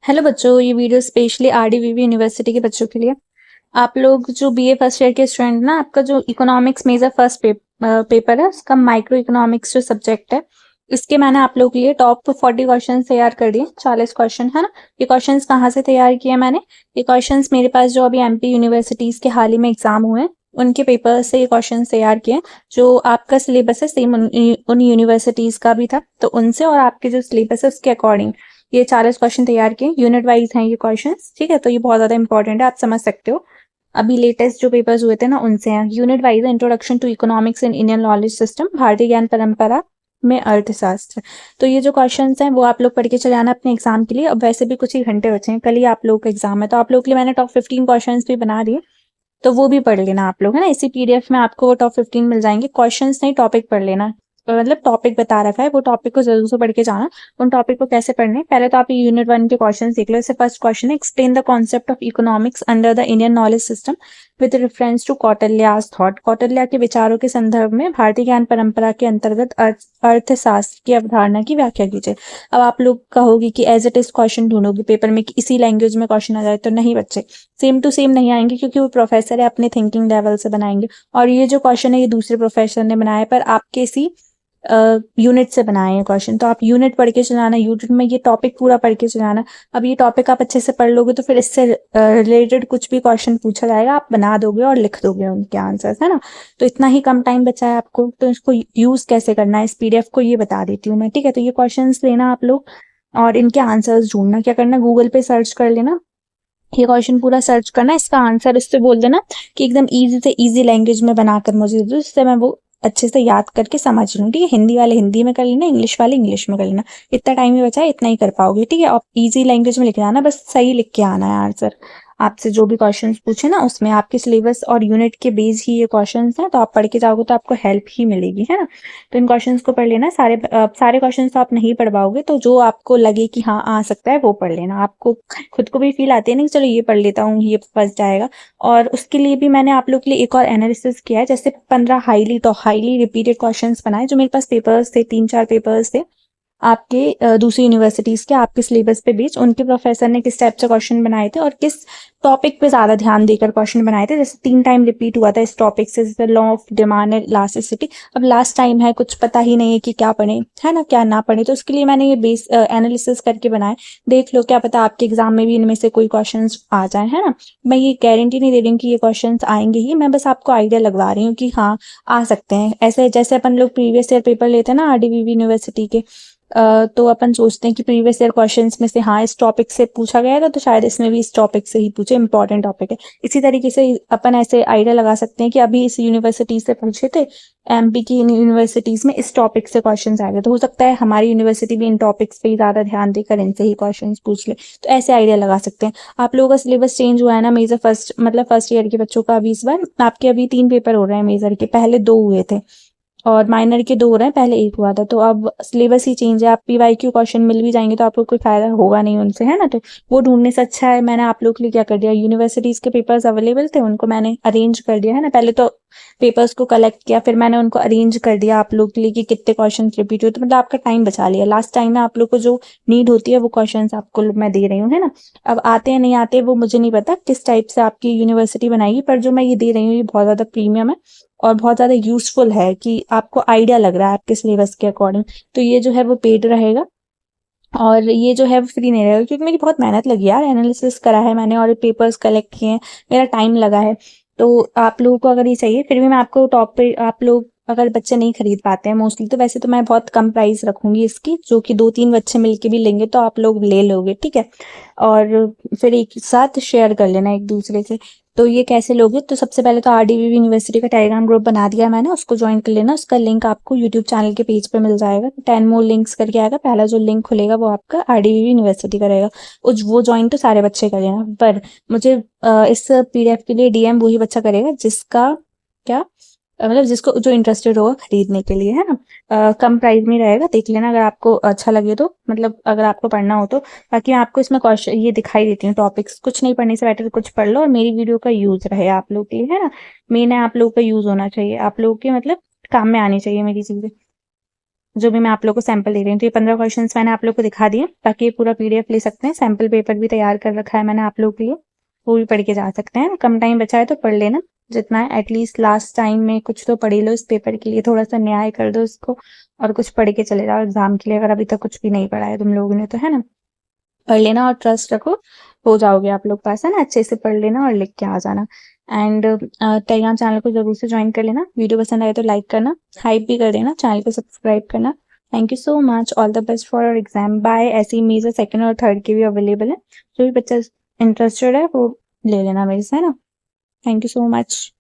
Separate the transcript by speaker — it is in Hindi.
Speaker 1: हेलो बच्चों, ये वीडियो स्पेशली आरडीवीवी यूनिवर्सिटी के बच्चों के लिए। आप लोग जो बीए फर्स्ट ईयर के स्टूडेंट ना, आपका जो इकोनॉमिक्स मेजर फर्स्ट पेपर है, उसका माइक्रो इकोनॉमिक्स जो सब्जेक्ट है, इसके मैंने आप लोग के लिए टॉप 40 क्वेश्चन तैयार कर दिए। 40 क्वेश्चन है ना। ये क्वेश्चन कहाँ से तैयार किए मैंने? ये क्वेश्चन मेरे पास जो अभी एमपी यूनिवर्सिटीज के हाल ही में एग्जाम हुए हैं, उनके पेपर से ये क्वेश्चन तैयार किए। जो आपका सिलेबस है सेम उन यूनिवर्सिटीज का भी था, तो उनसे और आपके जो सिलेबस है उसके अकॉर्डिंग ये 40 क्वेश्चन तैयार किए। यूनिट वाइज हैं ये क्वेश्चंस, ठीक है। तो ये बहुत ज्यादा इंपॉर्टेंट है, आप समझ सकते हो। अभी लेटेस्ट जो पेपर्स हुए थे ना, उनसे हैं। Unit wise introduction to economics in Indian knowledge system, भारतीय ज्ञान परंपरा में अर्थशास्त्र। तो ये जो क्वेश्चंस हैं वो आप लोग पढ़ के चले आना अपने एग्जाम के लिए। अब वैसे भी कुछ ही घंटे बचे हैं, कल ही आप लोग का एग्जाम है, तो आप लोग के लिए मैंने टॉप 15 क्वेश्चन भी बना दिए, तो वो भी पढ़ लेना आप लोग, है ना। इसी पीडीएफ में आपको वो टॉप 15 मिल जाएंगे। क्वेश्चंस नहीं, टॉपिक पढ़ लेना। मतलब टॉपिक बता रखा है, वो टॉपिक को जरूर से पढ़ के जाना। उन टॉपिक को कैसे पढ़ने, पहले तो आप यूनिट 1 के क्वेश्चन देख लो। जैसे फर्स्ट क्वेश्चन है, explain the concept of economics under the Indian knowledge system with reference to Kautilya's thought. Kautilya के विचारों के संदर्भ में भारतीय ज्ञान परंपरा के अंतर्गत अर्थशास्त्र की अवधारणा की व्याख्या कीजिए। अब आप लोग कहोगे कि एज इट इज क्वेश्चन ढूंढोगे पेपर में कि इसी लैंग्वेज में क्वेश्चन आ जाए, तो नहीं बच्चे, सेम टू सेम नहीं आएंगे, क्योंकि वो प्रोफेसर है, अपने थिंकिंग लेवल से बनाएंगे। और ये जो क्वेश्चन है ये दूसरे प्रोफेसर ने बनाया है, पर आपके इसी यूनिट से बनाए हैं क्वेश्चन। तो आप यूनिट पढ़ के चलाना, यूनिट में ये टॉपिक पूरा पढ़ के चलाना। अब ये टॉपिक आप अच्छे से पढ़ लोगे तो फिर इससे रिलेटेड कुछ भी क्वेश्चन पूछा जाएगा, आप बना दोगे और लिख दोगे उनके आंसर्स, है ना। तो इतना ही कम टाइम बचा है आपको, तो इसको यूज कैसे करना है इस पीडीएफ को ये बता देती हूँ मैं, ठीक है। तो ये क्वेश्चन लेना आप लोग और इनके आंसर्स ढूंढना। क्या करना, गूगल पे सर्च कर लेना, ये क्वेश्चन पूरा सर्च करना, इसका आंसर इससे बोल देना कि एकदम इजी से इजी लैंग्वेज में बनाकर मुझे दे दो, जिससे मैं वो अच्छे से याद करके समझ लूँ, ठीक है। हिंदी वाले हिंदी में कर लेना, इंग्लिश वाले इंग्लिश में कर लेना। इतना टाइम ही बचा है, इतना ही कर पाओगे, ठीक है। और इजी लैंग्वेज में लिख के आना, बस सही लिख के आना है आंसर। आपसे जो भी क्वेश्चंस पूछे ना, उसमें आपके सिलेबस और यूनिट के बेस ही ये क्वेश्चंस हैं, तो आप पढ़ के जाओगे तो आपको हेल्प ही मिलेगी, है ना। तो इन क्वेश्चंस को पढ़ लेना। सारे क्वेश्चंस तो आप नहीं पढ़ पाओगे, तो जो आपको लगे कि हाँ आ सकता है वो पढ़ लेना। आपको खुद को भी फील आती है ना कि चलो ये पढ़ लेता हूँ, ये फंस जाएगा। और उसके लिए भी मैंने आप लोग के लिए एक और एनालिसिस किया है। जैसे 15 हाईली रिपीटेड क्वेश्चंस बनाए, जो मेरे पास पेपर्स थे, 3-4 पेपर्स थे आपके दूसरी यूनिवर्सिटीज के, आपके सिलेबस पे बेस्ड उनके प्रोफेसर ने किस टाइप से क्वेश्चन बनाए थे और किस टॉपिक पे ज्यादा ध्यान देकर क्वेश्चन बनाए थे। जैसे 3 टाइम रिपीट हुआ था इस टॉपिक से, जैसे law of demand and elasticity. अब लास्ट टाइम है, कुछ पता ही नहीं है कि क्या पढ़े, है ना, क्या ना पढ़े, तो उसके लिए मैंने ये बेस एनालिसिस करके बनाए। देख लो, क्या पता आपके एग्जाम में भी इनमें से कोई क्वेश्चन आ जाए, है ना। मैं ये गारंटी नहीं दे रही हूँ कि ये क्वेश्चन आएंगे ही, मैं बस आपको आइडिया लगवा रही हूँ कि हाँ आ सकते हैं। ऐसे जैसे अपन लोग प्रीवियस ईयर पेपर लेते हैं ना आरडीवीवी यूनिवर्सिटी के, तो अपन सोचते हैं कि प्रीवियस ईयर क्वेश्चंस में से हाँ इस टॉपिक से पूछा गया था, तो शायद इसमें भी इस टॉपिक से ही पूछे, इंपॉर्टेंट टॉपिक है। इसी तरीके से अपन ऐसे आइडिया लगा सकते हैं कि अभी इस यूनिवर्सिटी से पूछे थे, एमपी की यूनिवर्सिटीज में इस टॉपिक से क्वेश्चंस आए थे, तो हो सकता है हमारी यूनिवर्सिटी भी इन टॉपिक्स पे ही ज्यादा ध्यान देकर इनसे ही क्वेश्चंस पूछ ले। तो ऐसे आइडिया लगा सकते हैं। आप लोगों का सिलेबस चेंज हुआ है ना मेजर फर्स्ट ईयर के बच्चों का। अभी इस बार आपके अभी 3 पेपर हो रहे हैं मेजर के, पहले 2 हुए थे और माइनर के 2 हो रहे हैं, पहले 1 हुआ था। तो अब सिलेबस ही चेंज है, आप पीवाईक्यू क्वेश्चन मिल भी जाएंगे तो आपको कोई फायदा होगा नहीं उनसे, है ना। तो वो ढूंढने से अच्छा है मैंने आप लोग के लिए क्या कर दिया, यूनिवर्सिटीज के पेपर्स अवेलेबल थे उनको मैंने अरेंज कर दिया, है ना। पहले तो पेपर्स को कलेक्ट किया, फिर मैंने उनको अरेंज कर दिया आप लोग के लिए कि कितने क्वेश्चन रिपीट हुए, तो मतलब आपका टाइम बचा लिया। लास्ट टाइम में आप लोग को जो नीड होती है वो क्वेश्चन आपको मैं दे रही हूँ, है ना। अब आते हैं नहीं आते वो मुझे नहीं पता किस टाइप से आपकी यूनिवर्सिटी बनाएगी, पर जो मैं ये दे रही हूँ ये बहुत ज्यादा प्रीमियम है और बहुत ज्यादा यूजफुल है कि आपको आइडिया लग रहा है आपके सिलेबस के अकॉर्डिंग। तो ये जो है वो पेड रहेगा और ये जो है वो फ्री नहीं रहेगा, क्योंकि मेरी बहुत मेहनत लगी यार, एनालिसिस करा है मैंने और पेपर्स कलेक्ट किए हैं, मेरा टाइम लगा है। तो आप लोगों को अगर ये चाहिए, फिर भी मैं आपको टॉप पे, आप लोग अगर बच्चे नहीं खरीद पाते हैं मोस्टली, तो वैसे तो मैं बहुत कम प्राइस रखूंगी इसकी, जो कि 2-3 बच्चे मिलके भी लेंगे तो आप लोग ले लोगे, ठीक है। और फिर एक साथ शेयर कर लेना एक दूसरे से। तो ये कैसे लोगे, तो सबसे पहले तो आरडीवीवी यूनिवर्सिटी का टेलीग्राम ग्रुप बना दिया मैंने, उसको ज्वाइन कर लेना। उसका लिंक आपको यूट्यूब चैनल के पेज पे मिल जाएगा, 10 मोर लिंक्स करके आएगा। पहला जो लिंक खुलेगा वो आपका आरडीवीवी यूनिवर्सिटी का रहेगा, वो ज्वाइन तो सारे बच्चे कर लेना। पर मुझे इस पीडीएफ के लिए डीएम वही बच्चा करेगा जिसका क्या मतलब जिसको जो इंटरेस्टेड होगा खरीदने के लिए, है ना। कम प्राइस में रहेगा, देख लेना अगर आपको अच्छा लगे तो, मतलब अगर आपको पढ़ना हो तो। बाकी मैं आपको इसमें क्वेश्चन ये दिखाई देती हूँ टॉपिक्स, कुछ नहीं पढ़ने से बेटर कुछ पढ़ लो और मेरी वीडियो का यूज रहे आप लोग के लिए, है ना। मेन है आप लोग का यूज होना चाहिए, आप लोग के मतलब काम में आनी चाहिए मेरी चीजें। जो भी मैं आप लोग को सैंपल दे रही हूँ। तो ये 15 क्वेश्चंस मैंने आप लोग को दिखा दिए, ताकि ये पूरा पीडीएफ ले सकते हैं। सैंपल पेपर भी तैयार कर रखा है मैंने आप लोगों के लिए, वो भी पढ़ के जा सकते हैं। कम टाइम बचा है तो पढ़ लेना जितना है, एटलीस्ट लास्ट टाइम में कुछ तो पढ़ ही लो इस पेपर के लिए, थोड़ा सा न्याय कर दो इसको और कुछ पढ़ के चले जाओ एग्जाम के लिए, अगर अभी तक कुछ भी नहीं पढ़ा है तुम लोगों ने तो, है ना। पढ़ लेना और ट्रस्ट रखो, हो जाओगे आप लोग पास, है ना। अच्छे से पढ़ लेना और लिख के आ जाना। एंड टेलीग्राम चैनल को जरूर से ज्वाइन कर लेना। वीडियो पसंद आए तो लाइक करना, हाइप भी कर देना, चैनल को सब्सक्राइब करना। Thank you so much, all the best for your exam. Bye. ऐसी मेजर सेकंड और थर्ड के भी अवेलेबल है, जो भी बच्चा इंटरेस्टेड है वो ले लेना मेरे से, है ना। Thank you so much.